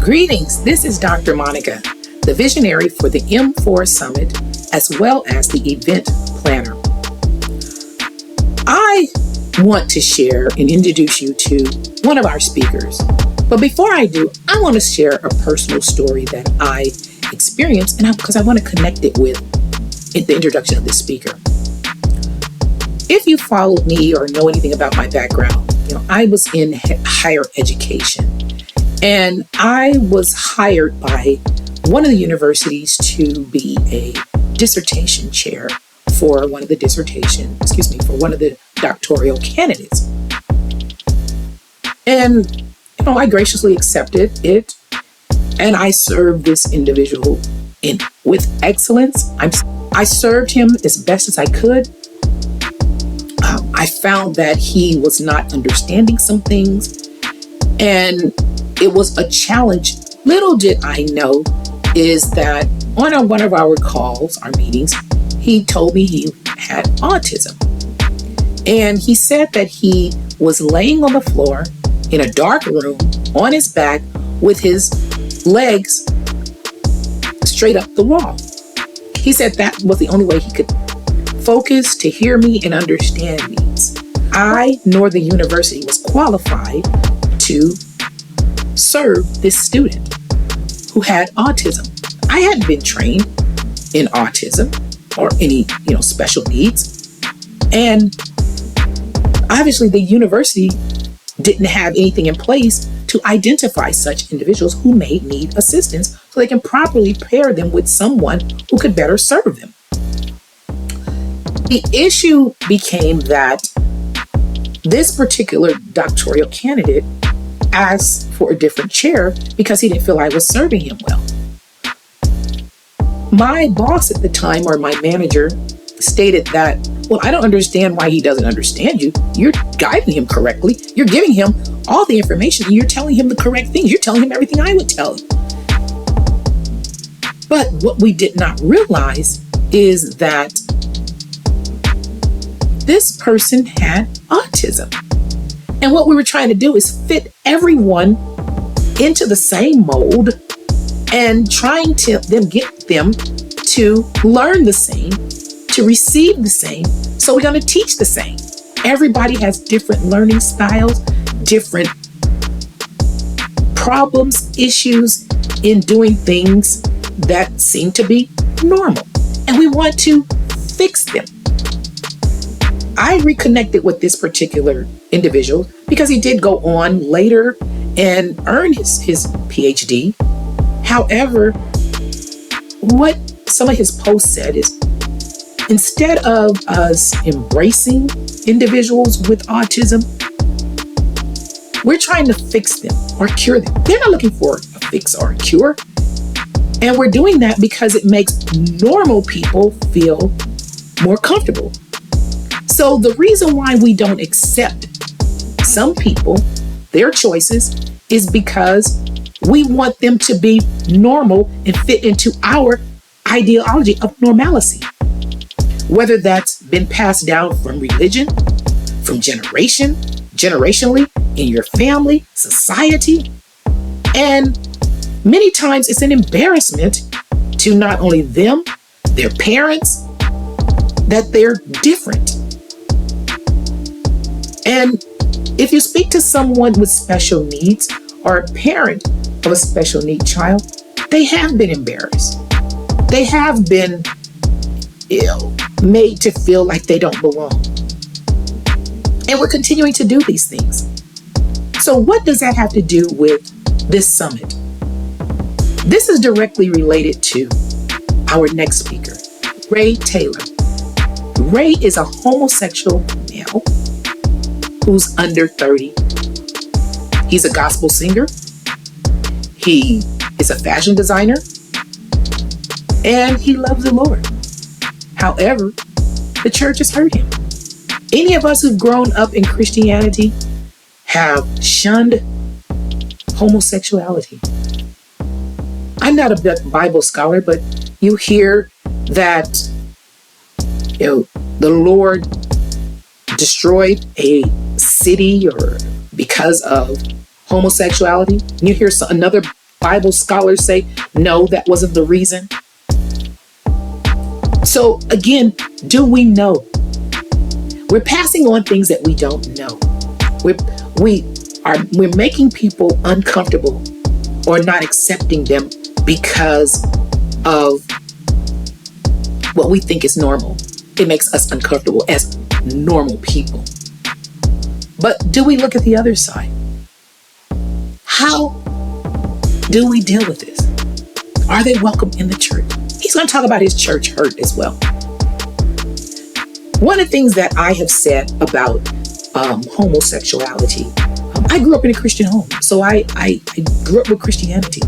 Greetings, this is Dr. Monica, the visionary for the M4 Summit, as well as the event planner. I want to share and introduce you to one of our speakers. But before I do, I want to share a personal story that I experienced, and because I want to connect it with the introduction of this speaker. If you followed me or know anything about my background, I was in higher education, and I was hired by one of the universities to be a dissertation chair for one of the doctoral candidates. And, I graciously accepted it, and I served this individual with excellence. I served him as best as I could. I found that he was not understanding some things, and it was a challenge. Little did I know is that on one of our calls, our meetings, he told me he had autism. And he said that he was laying on the floor in a dark room on his back with his legs straight up the wall. He said that was the only way he could focus to hear me and understand me. I nor the university was qualified to serve this student who had autism. I hadn't been trained in autism or any, special needs. And obviously the university didn't have anything in place to identify such individuals who may need assistance so they can properly pair them with someone who could better serve them. The issue became that this particular doctoral candidate asked for a different chair because he didn't feel I was serving him well. My boss at the time, or my manager, stated that, well, I don't understand why he doesn't understand you. You're guiding him correctly. You're giving him all the information. You're telling him the correct things. You're telling him everything I would tell him. But what we did not realize is that this person had autism. And what we were trying to do is fit everyone into the same mold and trying to get them to learn the same, to receive the same. So we're going to teach the same. Everybody has different learning styles, different problems, issues in doing things that seem to be normal. And we want to fix them. I reconnected with this particular individual because he did go on later and earn his PhD. However, what some of his posts said is, instead of us embracing individuals with autism, we're trying to fix them or cure them. They're not looking for a fix or a cure. And we're doing that because it makes normal people feel more comfortable. So the reason why we don't accept some people, their choices, is because we want them to be normal and fit into our ideology of normalcy. Whether that's been passed down from religion, from generationally, in your family, society. And many times it's an embarrassment to not only them, their parents, that they're different. And if you speak to someone with special needs or a parent of a special need child, they have been embarrassed. They have been made to feel like they don't belong. And we're continuing to do these things. So what does that have to do with this summit? This is directly related to our next speaker, Ray Taylor. Ray is a homosexual male who's under 30. He's a gospel singer. He is a fashion designer. And he loves the Lord. However, the church has hurt him. Any of us who've grown up in Christianity have shunned homosexuality. I'm not a Bible scholar, but you hear that the Lord destroyed a city or because of homosexuality. And you hear another Bible scholars say, no, that wasn't the reason. So again, do we know? We're passing on things that we don't know. We're making people uncomfortable or not accepting them because of what we think is normal. It makes us uncomfortable as normal people. But do we look at the other side? How do we deal with this? Are they welcome in the church? He's going to talk about his church hurt as well. One of the things that I have said about homosexuality, I grew up in a Christian home, so I grew up with Christianity.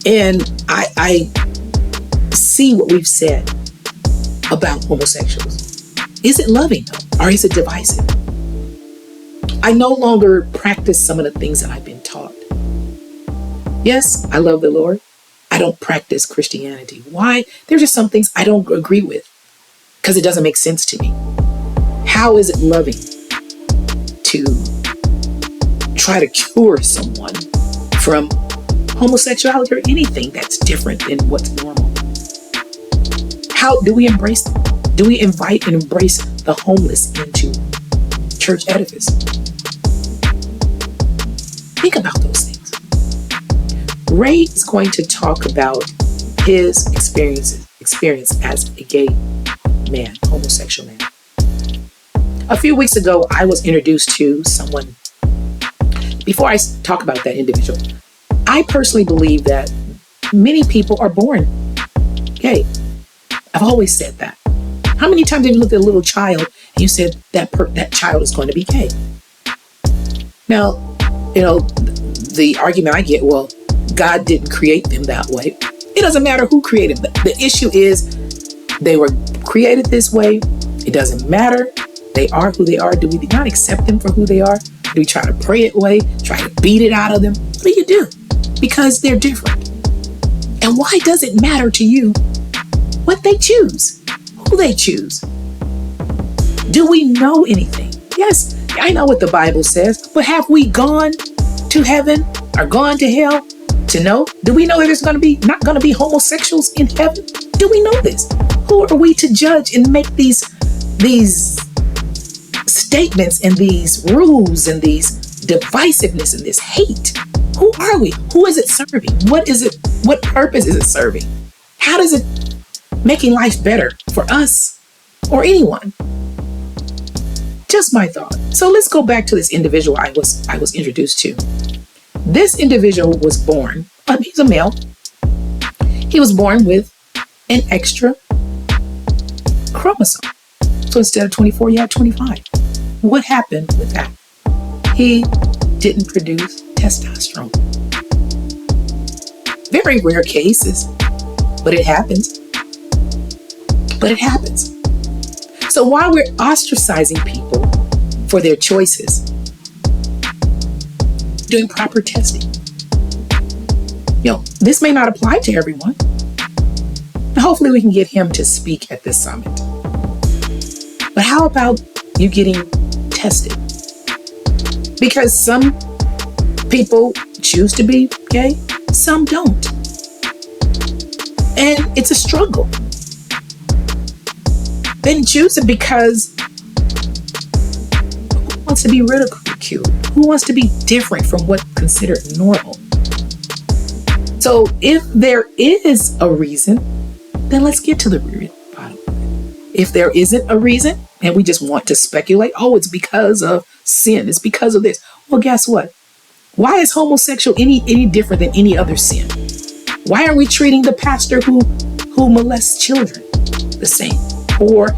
And I see what we've said about homosexuals. Is it loving or is it divisive? I no longer practice some of the things that I've been taught. Yes, I love the Lord. I don't practice Christianity. Why? There's just some things I don't agree with because it doesn't make sense to me. How is it loving to try to cure someone from homosexuality or anything that's different than what's normal? How do we embrace them? Do we invite and embrace the homeless into church edifice? Think about those things. Ray is going to talk about his experience as a gay man, homosexual man. A few weeks ago, I was introduced to someone. Before I talk about that individual, I personally believe that many people are born gay. I've always said that. How many times have you looked at a little child and you said that child is going to be gay? Now, the argument I get, well, God didn't create them that way. It doesn't matter who created them. The issue is they were created this way. It doesn't matter. They are who they are. Do we not accept them for who they are? Do we try to pray it away? Try to beat it out of them? What do you do? Because they're different. And why does it matter to you what they choose? Who they choose? Do we know anything? Yes, I know what the Bible says, but have we gone to heaven or gone to hell to know? Do we know that there's not going to be homosexuals in heaven? Do we know this? Who are we to judge and make these statements and these rules and these divisiveness and this hate? Who are we? Who is it serving? What is it? What purpose is it serving? How does it making life better for us or anyone? Just my thought. So let's go back to this individual I was introduced to. This individual was born, he's a male. He was born with an extra chromosome. So instead of 24, he had 25. What happened with that? He didn't produce testosterone. Very rare cases, but it happens. So while we're ostracizing people for their choices, doing proper testing, this may not apply to everyone. Hopefully we can get him to speak at this summit. But how about you getting tested? Because some people choose to be gay, some don't. And it's a struggle. They didn't choose it because who wants to be ridiculed? Who wants to be different from what's considered normal? So if there is a reason, then let's get to the bottom of it. If there isn't a reason and we just want to speculate, it's because of sin, it's because of this. Well, guess what? Why is homosexual any different than any other sin? Why are we treating the pastor who molests children the same? Or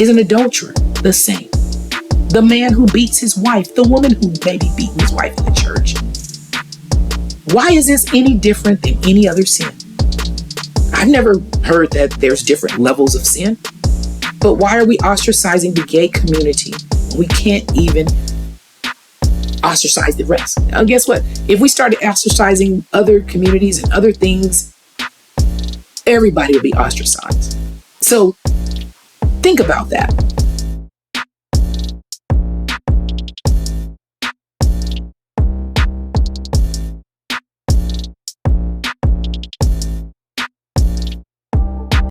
is an adulterer the same? The man who beats his wife, the woman who may be beating his wife in the church. Why is this any different than any other sin? I've never heard that there's different levels of sin. But why are we ostracizing the gay community when we can't even ostracize the rest? Now, guess what? If we started ostracizing other communities and other things, everybody would be ostracized. So think about that.